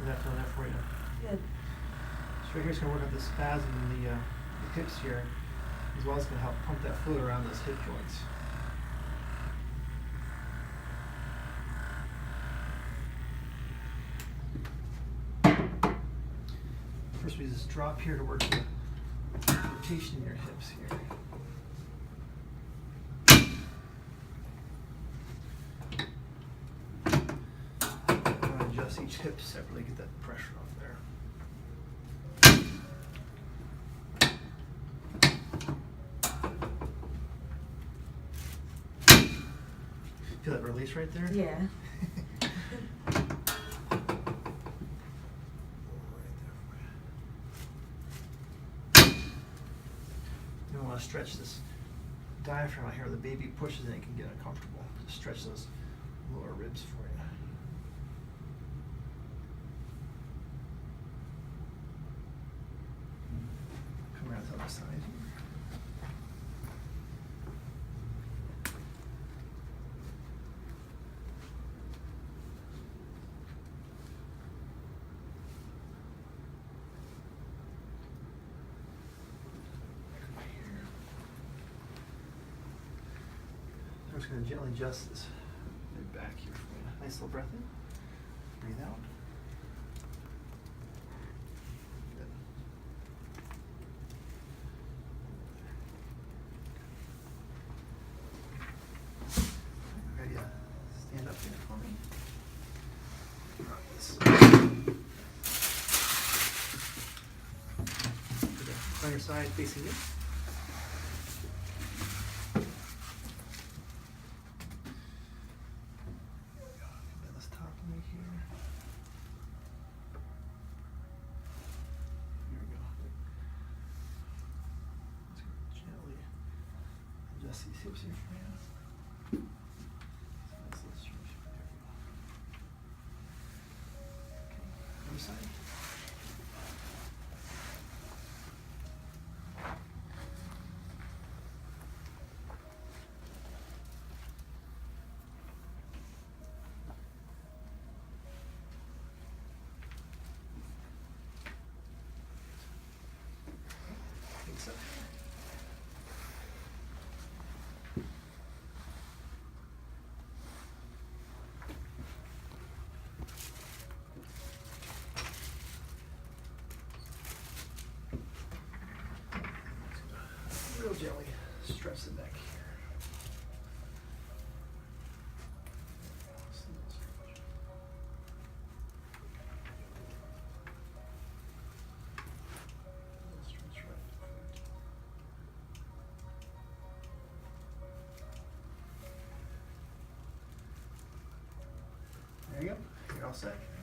enough on that for you. Good. So right here is going to work on the spasm in the hips here, as well as going to help pump that fluid around those hip joints. First we just drop here to work the rotation in your hips here. Adjust each hip separately, get that pressure off there. Feel that release right there? Yeah. You don't want to stretch this diaphragm out here where the baby pushes and it can get uncomfortable. Just stretch those lower ribs for you. Come around to the other side here. I'm just going to gently adjust this mid back here for you. Nice little breath in. Breathe out. Good. Ready to stand up here for me? Rock this. Put it on your side facing you. This top leg here. Here we go. Just gonna gently adjust these hips here for you. Nice little stretch. There we go. Okay, other side. Think so. Real gently stretch the neck here. Stretch right. There you go. You're all set.